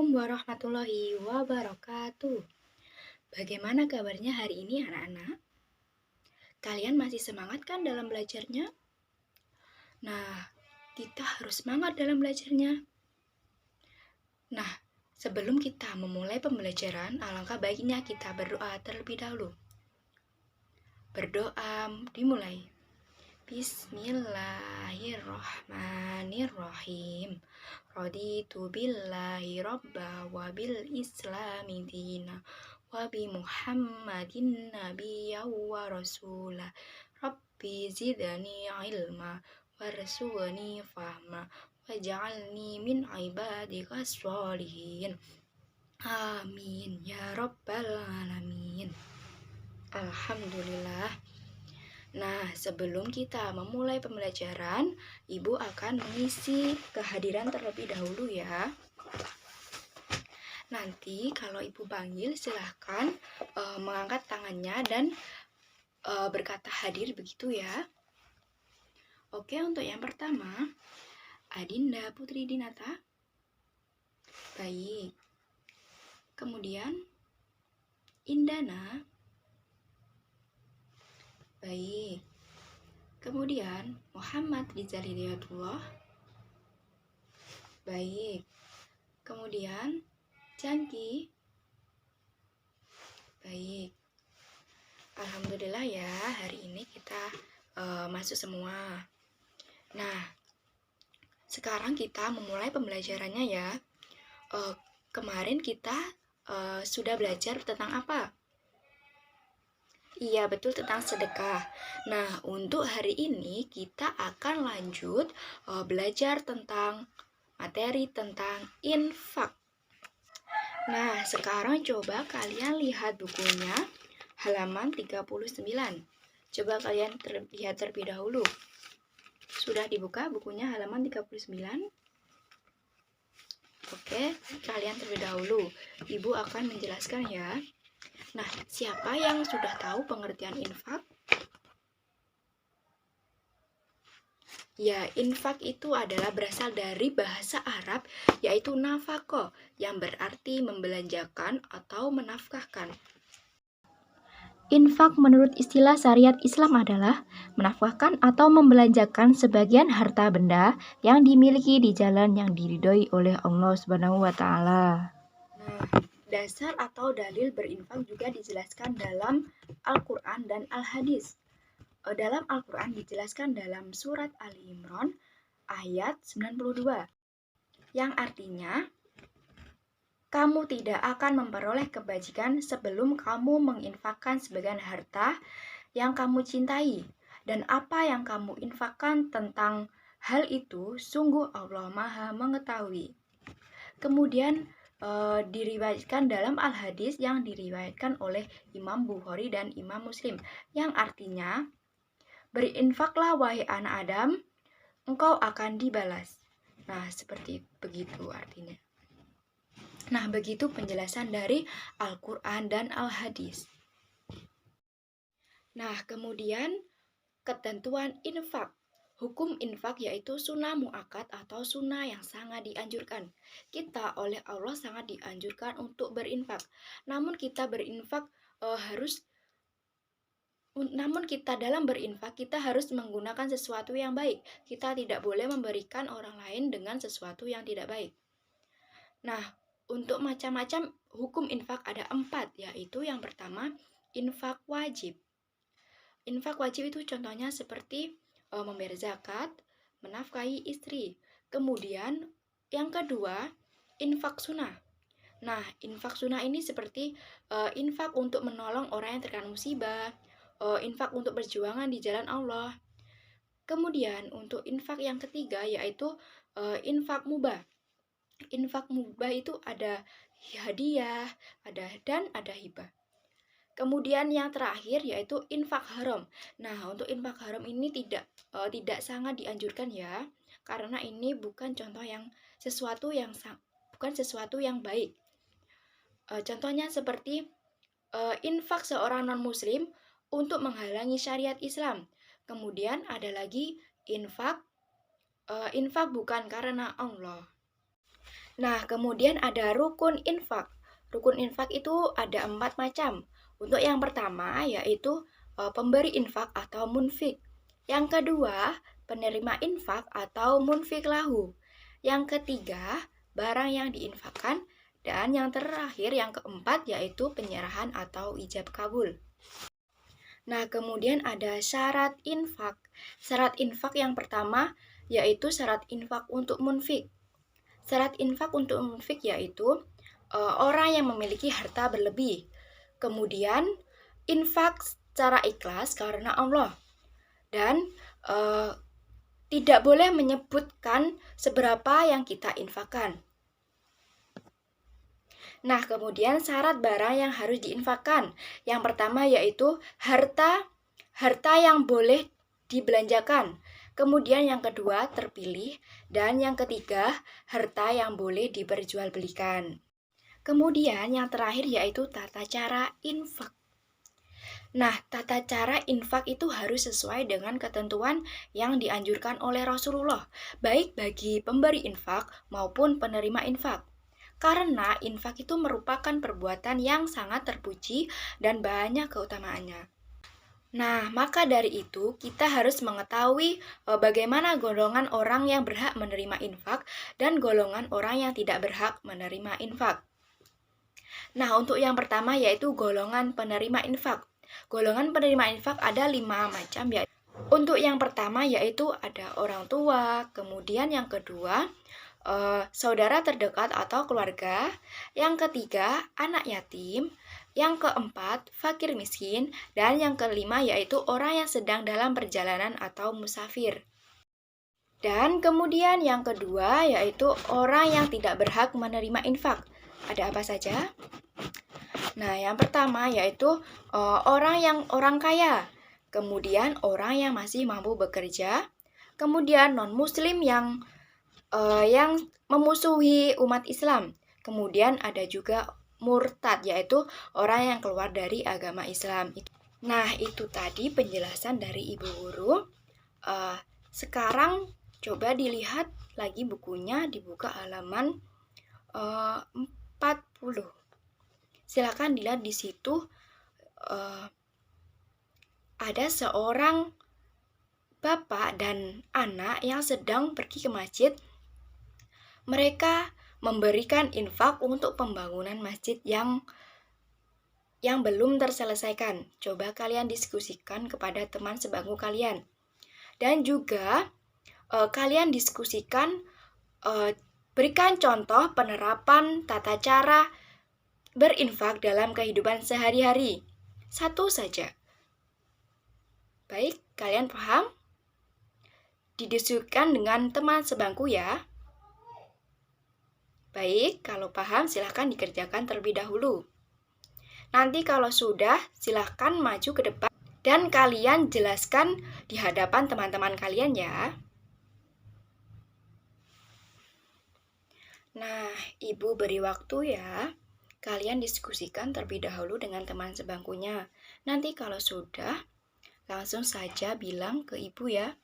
Assalamualaikum warahmatullahi wabarakatuh. Bagaimana kabarnya hari ini anak-anak? Kalian masih semangat kan dalam belajarnya? Nah, kita harus semangat dalam belajarnya. Nah, sebelum kita memulai pembelajaran, alangkah baiknya kita berdoa terlebih dahulu. Berdoa dimulai. Bismillahirrahmanirrahim. Raditu billahi robba wa bil islami dina wa bi muhammadin nabiyya wa rasula. Rabbi zidani ilma warzuqni fahma waj'alni min ibadika sholihin. Amin ya rabbal alamin. Alhamdulillah. Nah, sebelum kita memulai pembelajaran, Ibu akan mengisi kehadiran terlebih dahulu ya. Nanti kalau Ibu panggil silahkan mengangkat tangannya dan berkata hadir begitu ya. Oke, untuk yang pertama, Adinda Putri Dinata. Baik. Kemudian Indana. Baik. Kemudian Muhammad Rizal Hidayatullah. Baik. Kemudian Jangki. Baik. Alhamdulillah ya, hari ini kita masuk semua. Nah, sekarang kita memulai pembelajarannya ya. Kemarin kita sudah belajar tentang apa? Iya, betul, tentang sedekah. Nah, untuk hari ini kita akan lanjut belajar tentang materi tentang infak. Nah, sekarang coba kalian lihat bukunya halaman 39. Coba kalian lihat terlebih dahulu. Sudah dibuka bukunya halaman 39? Oke, kalian terlebih dahulu. Ibu akan menjelaskan ya. Nah, siapa yang sudah tahu pengertian infak? Ya, infak itu adalah berasal dari bahasa Arab, yaitu nafaqah, yang berarti membelanjakan atau menafkahkan. Infak menurut istilah syariat Islam adalah menafkahkan atau membelanjakan sebagian harta benda yang dimiliki di jalan yang diridhoi oleh Allah Subhanahu wa taala. Nah, dasar atau dalil berinfak juga dijelaskan dalam Al-Quran dan Al-Hadis. Dalam Al-Quran dijelaskan dalam surat Ali Imran ayat 92, yang artinya, kamu tidak akan memperoleh kebajikan sebelum kamu menginfakkan sebagian harta yang kamu cintai, dan apa yang kamu infakkan tentang hal itu, sungguh Allah Maha mengetahui. Kemudian diriwayatkan dalam Al-Hadis yang diriwayatkan oleh Imam Bukhari dan Imam Muslim, yang artinya, berinfaklah wahai anak Adam, engkau akan dibalas. Nah, seperti begitu artinya. Nah, begitu penjelasan dari Al-Quran dan Al-Hadis. Nah, kemudian ketentuan infak. Hukum infak yaitu sunnah muakkad atau sunnah yang sangat dianjurkan. Kita oleh Allah sangat dianjurkan untuk berinfak. Namun kita dalam berinfak kita harus menggunakan sesuatu yang baik. Kita tidak boleh memberikan orang lain dengan sesuatu yang tidak baik. Nah, untuk macam-macam hukum infak ada 4, yaitu yang pertama infak wajib. Infak wajib itu contohnya seperti membayar zakat, menafkahi istri. Kemudian yang kedua, infak sunnah. Nah, infak sunnah ini seperti infak untuk menolong orang yang terkena musibah, infak untuk perjuangan di jalan Allah. Kemudian untuk infak yang ketiga yaitu infak mubah. Infak mubah itu ada hadiah, dan ada hibah. Kemudian yang terakhir yaitu infak haram. Nah, untuk infak haram ini tidak sangat dianjurkan ya, karena ini bukan sesuatu yang baik. Contohnya seperti infak seorang non-muslim untuk menghalangi syariat Islam. Kemudian ada lagi infak bukan karena Allah. Nah, kemudian ada rukun infak. Rukun infak itu ada 4 macam. Untuk yang pertama yaitu pemberi infak atau munfik. Yang kedua, penerima infak atau munfik lahu. Yang ketiga, barang yang diinfakkan. Dan yang terakhir, yang keempat, yaitu penyerahan atau ijab kabul. Nah, kemudian ada syarat infak. Syarat infak yang pertama yaitu syarat infak untuk munfik. Syarat infak untuk munfik yaitu orang yang memiliki harta berlebih. Kemudian infak secara ikhlas karena Allah. Dan tidak boleh menyebutkan seberapa yang kita infakkan. Nah, kemudian syarat barang yang harus diinfakkan. Yang pertama yaitu harta yang boleh dibelanjakan. Kemudian yang kedua terpilih, dan yang ketiga harta yang boleh diperjualbelikan. Kemudian yang terakhir yaitu tata cara infak. Nah, tata cara infak itu harus sesuai dengan ketentuan yang dianjurkan oleh Rasulullah, baik bagi pemberi infak maupun penerima infak. Karena infak itu merupakan perbuatan yang sangat terpuji dan banyak keutamaannya. Nah, maka dari itu kita harus mengetahui bagaimana golongan orang yang berhak menerima infak dan golongan orang yang tidak berhak menerima infak. Nah, untuk yang pertama yaitu golongan penerima infak. Golongan penerima infak ada 5 macam ya. Untuk yang pertama yaitu ada orang tua, kemudian yang kedua saudara terdekat atau keluarga, yang ketiga anak yatim, yang keempat fakir miskin, dan yang kelima yaitu orang yang sedang dalam perjalanan atau musafir. Dan kemudian yang kedua yaitu orang yang tidak berhak menerima infak. Ada apa saja? Nah, yang pertama yaitu orang kaya, kemudian orang yang masih mampu bekerja, kemudian non-muslim yang memusuhi umat Islam. Kemudian ada juga murtad, yaitu orang yang keluar dari agama Islam. Nah, itu tadi penjelasan dari Ibu Guru. Sekarang coba dilihat lagi bukunya, dibuka halaman 40. Silakan dilihat di situ ada seorang bapak dan anak yang sedang pergi ke masjid. Mereka memberikan infak untuk pembangunan masjid yang belum terselesaikan. Coba kalian diskusikan kepada teman sebangku kalian. Dan juga kalian diskusikan, berikan contoh penerapan tata cara berinfak dalam kehidupan sehari-hari. Satu saja. Baik, kalian paham? Didiskusikan dengan teman sebangku ya. Baik, kalau paham silahkan dikerjakan terlebih dahulu. Nanti kalau sudah, silahkan maju ke depan dan kalian jelaskan di hadapan teman-teman kalian ya. Nah, Ibu beri waktu ya. Kalian diskusikan terlebih dahulu dengan teman sebangkunya. Nanti kalau sudah, langsung saja bilang ke Ibu ya.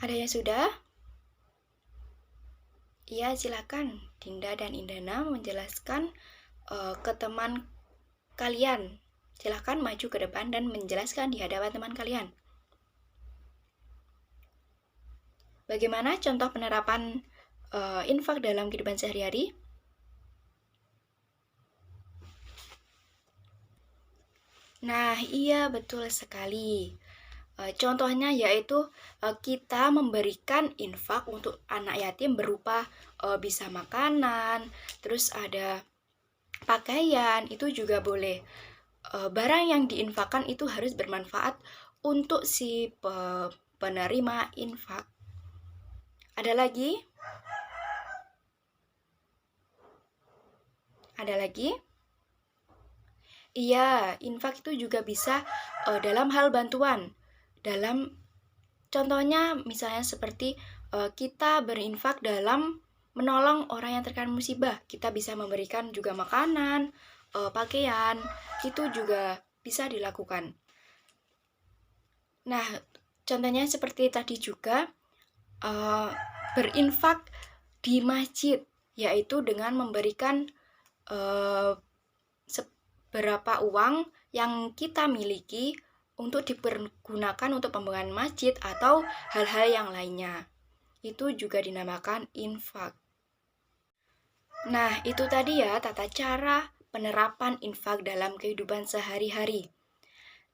Ada yang sudah? Iya, silakan. Dinda dan Indana menjelaskan ke teman kalian. Silakan maju ke depan dan menjelaskan di hadapan teman kalian. Bagaimana contoh penerapan infak dalam kehidupan sehari-hari? Nah, iya betul sekali. Contohnya yaitu kita memberikan infak untuk anak yatim berupa bisa makanan, terus ada pakaian, itu juga boleh. Barang yang diinfakkan itu harus bermanfaat untuk si penerima infak. Ada lagi? Ada lagi? Iya, infak itu juga bisa dalam hal bantuan. Dalam contohnya misalnya seperti kita berinfak dalam menolong orang yang terkena musibah. Kita bisa memberikan juga makanan, pakaian, itu juga bisa dilakukan. Nah, contohnya seperti tadi juga berinfak di masjid, yaitu dengan memberikan seberapa uang yang kita miliki untuk dipergunakan untuk pembangunan masjid atau hal-hal yang lainnya. Itu juga dinamakan infak. Nah, itu tadi ya tata cara penerapan infak dalam kehidupan sehari-hari.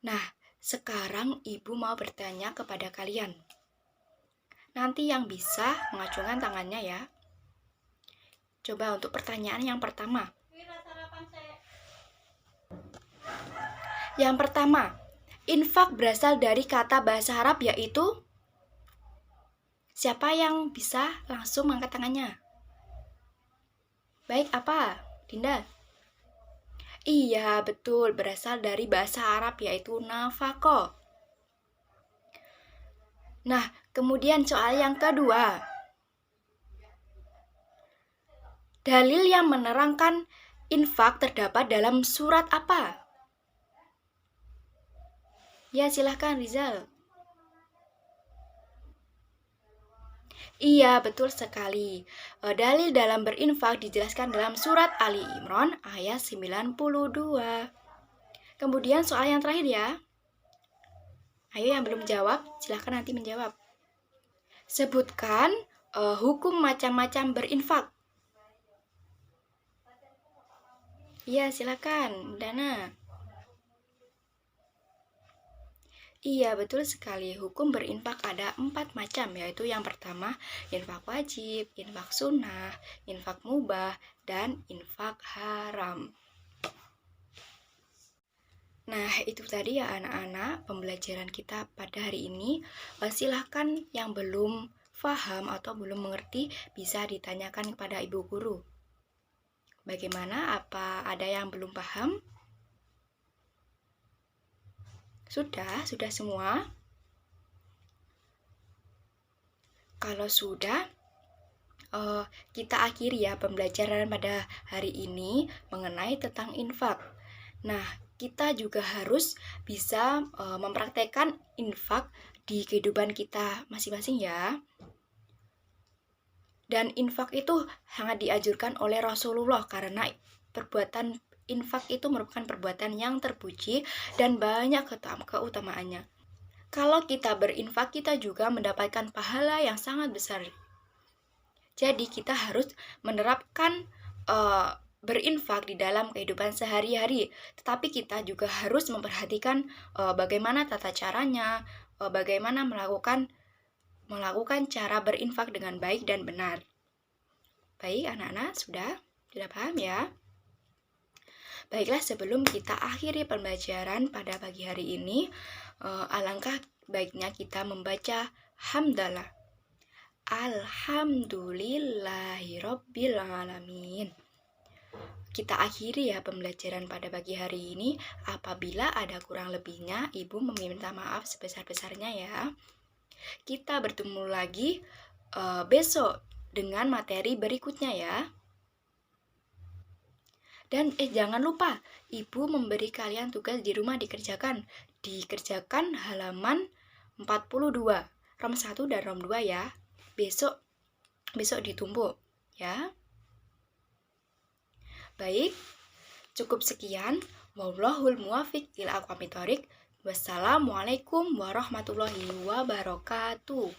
Nah, sekarang Ibu mau bertanya kepada kalian. Nanti yang bisa mengacungkan tangannya ya. Coba untuk pertanyaan yang pertama. Yang pertama, infak berasal dari kata bahasa Arab yaitu, siapa yang bisa langsung mengangkat tangannya? Baik, apa? Dinda? Iya, betul, berasal dari bahasa Arab yaitu nafaqah. Nah, kemudian soal yang kedua. Dalil yang menerangkan infak terdapat dalam surat apa? Ya, silahkan Rizal. Iya, betul sekali. Dalil dalam berinfak dijelaskan dalam surat Ali Imran ayat 92. Kemudian soal yang terakhir ya. Ayo yang belum jawab, silahkan nanti menjawab. Sebutkan hukum macam-macam berinfak. Iya, silakan, Dana. Iya, betul sekali. Hukum berinfak ada 4 macam, yaitu yang pertama, infak wajib, infak sunnah, infak mubah, dan infak haram. Nah, itu tadi ya anak-anak pembelajaran kita pada hari ini. Silahkan yang belum paham atau belum mengerti bisa ditanyakan kepada ibu guru. Bagaimana? Apa ada yang belum paham? Sudah semua? Kalau sudah, kita akhiri ya pembelajaran pada hari ini mengenai tentang infak. Nah, kita juga harus bisa mempraktekkan infak di kehidupan kita masing-masing ya. Dan infak itu sangat dianjurkan oleh Rasulullah karena perbuatan infak itu merupakan perbuatan yang terpuji dan banyak keutamaannya. Kalau kita berinfak, kita juga mendapatkan pahala yang sangat besar. Jadi kita harus menerapkan berinfak di dalam kehidupan sehari-hari. Tetapi kita juga harus memperhatikan bagaimana tata caranya, bagaimana melakukan cara berinfak dengan baik dan benar. Baik, anak-anak sudah paham ya? Baiklah, sebelum kita akhiri pembelajaran pada pagi hari ini, alangkah baiknya kita membaca hamdalah. Alhamdulillahirabbil alamin. Kita akhiri ya pembelajaran pada pagi hari ini. Apabila ada kurang lebihnya, Ibu meminta maaf sebesar-besarnya ya. Kita bertemu lagi besok dengan materi berikutnya ya. Dan jangan lupa, Ibu memberi kalian tugas di rumah dikerjakan halaman 42, rom 1 dan rom 2 ya. Besok ditumpuk ya. Baik, cukup sekian. Wallahul muwaffiq ila aqwamit thoriq. Wassalamualaikum warahmatullahi wabarakatuh.